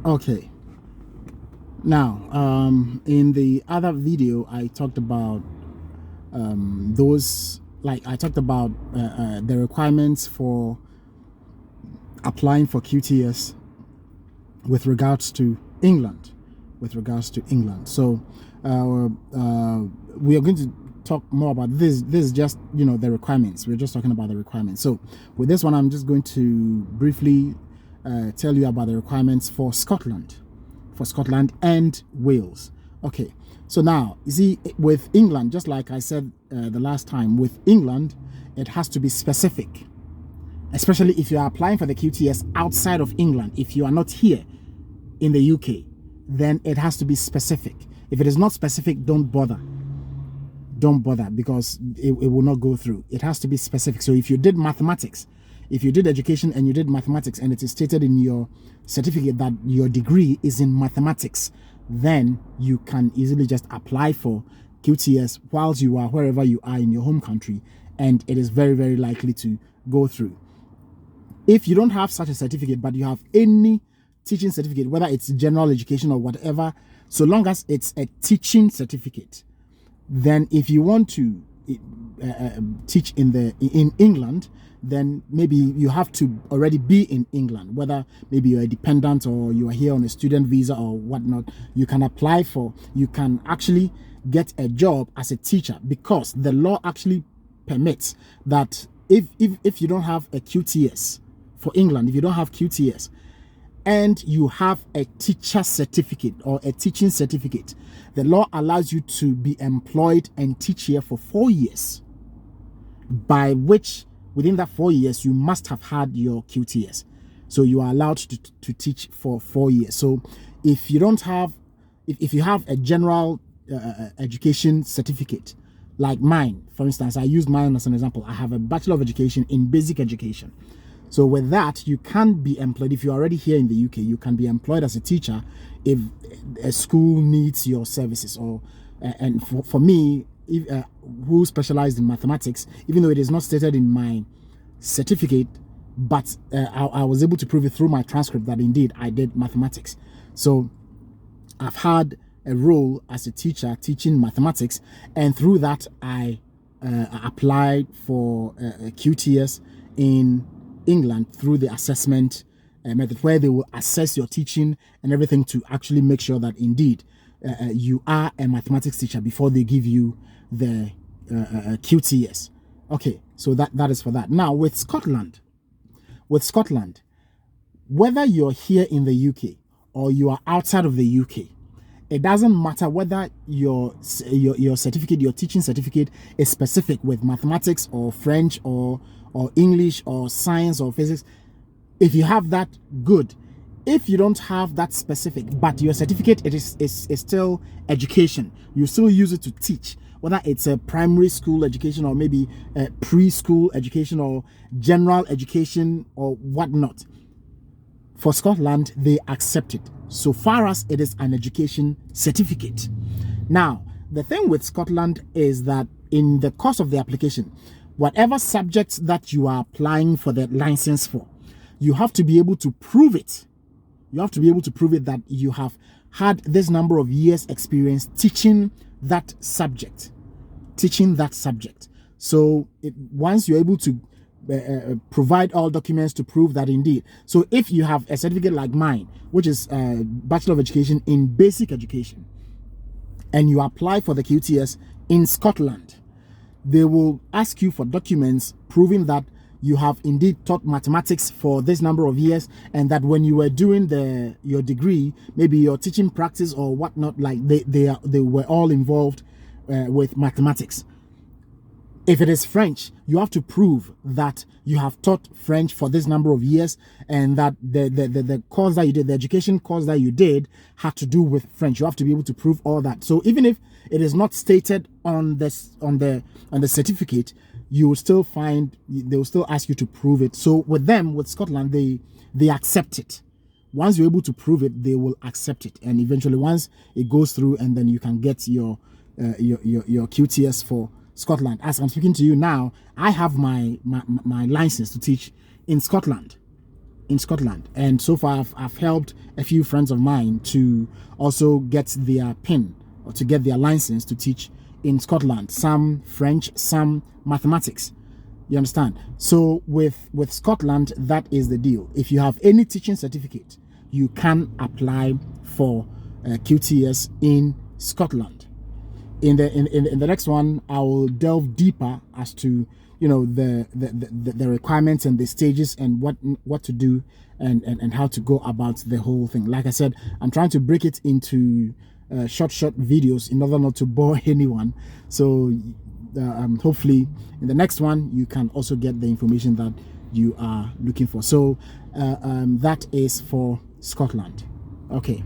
Okay. Now, in the other video, I talked about I talked about the requirements for applying for QTS with regards to England. So, we are going to talk more about this. This is just, the requirements. We're just talking about the requirements. So, with this one, I'm just going to briefly tell you about the requirements for Scotland and Wales. Okay, so now you see, with England, just like I said the last time, with England, it has to be specific, especially if you are applying for the QTS outside of England. If you are not here in the UK, then it has to be specific. If it is not specific, don't bother, because it will not go through. It has to be specific. So if you did mathematics, if you did education and you did mathematics, and it is stated in your certificate that your degree is in mathematics, then you can easily just apply for QTS whilst you are wherever you are in your home country, and it is very, very likely to go through. If you don't have such a certificate, but you have any teaching certificate, whether it's general education or whatever, so long as it's a teaching certificate, then if you want to teach in England, then maybe you have to already be in England, whether maybe you're a dependent or you are here on a student visa or whatnot. You can actually get a job as a teacher, because the law actually permits that if you don't have a QTS for England, if you don't have QTS and you have a teacher certificate or a teaching certificate, the law allows you to be employed and teach here for 4 years, by which within that 4 years you must have had your QTS. So you are allowed to teach for 4 years. So if you don't have, if you have a general education certificate like mine, for instance, I use mine as an example. I have a Bachelor of Education in Basic Education. So with that, you can be employed. If you're already here in the UK, you can be employed as a teacher if a school needs your services. And for me, who specialized in mathematics, even though it is not stated in my certificate, but I was able to prove it through my transcript that indeed I did mathematics. So I've had a role as a teacher teaching mathematics, and through that I applied for a QTS in England through the assessment method, where they will assess your teaching and everything to actually make sure that indeed you are a mathematics teacher before they give you the QTS. Okay, so that is for that. Now with Scotland, whether you're here in the UK or you are outside of the UK, it doesn't matter whether your certificate, your teaching certificate, is specific with mathematics or French or English or science or physics. If you have that, good. If you don't have that specific, but your certificate is still education, you still use it to teach, whether it's a primary school education or maybe a preschool education or general education or whatnot, for Scotland, they accept it, so far as it is an education certificate. Now, the thing with Scotland is that in the course of the application, whatever subjects that you are applying for the license for, you have to be able to prove it. You have to be able to prove it that you have had this number of years experience teaching that subject. So once you're able to provide all documents to prove that indeed. So if you have a certificate like mine, which is Bachelor of Education in Basic Education, and you apply for the QTS in Scotland, they will ask you for documents proving that you have indeed taught mathematics for this number of years, and that when you were doing your degree, maybe your teaching practice or whatnot, like they were all involved with mathematics. If it is French, you have to prove that you have taught French for this number of years, and that the course that you did, the education course that you did, had to do with French. You have to be able to prove all that. So even if it is not stated on the certificate, you will still they will still ask you to prove it. So with Scotland, they accept it. Once you're able to prove it, they will accept it, and eventually once it goes through, and then you can get your QTS for Scotland. As I'm speaking to you now, I have my license to teach in Scotland. in Scotland. And so far I've helped a few friends of mine to also get their PIN, or to get their license to teach in Scotland, some French, some mathematics. You understand? So with Scotland, that is the deal. If you have any teaching certificate, you can apply for QTS in Scotland. In the next one, I will delve deeper as to, you know, the requirements and the stages and what to do and how to go about the whole thing. Like I said, I'm trying to break it into short videos in order not to bore anyone. So hopefully in the next one you can also get the information that you are looking for. So that is for Scotland. Okay.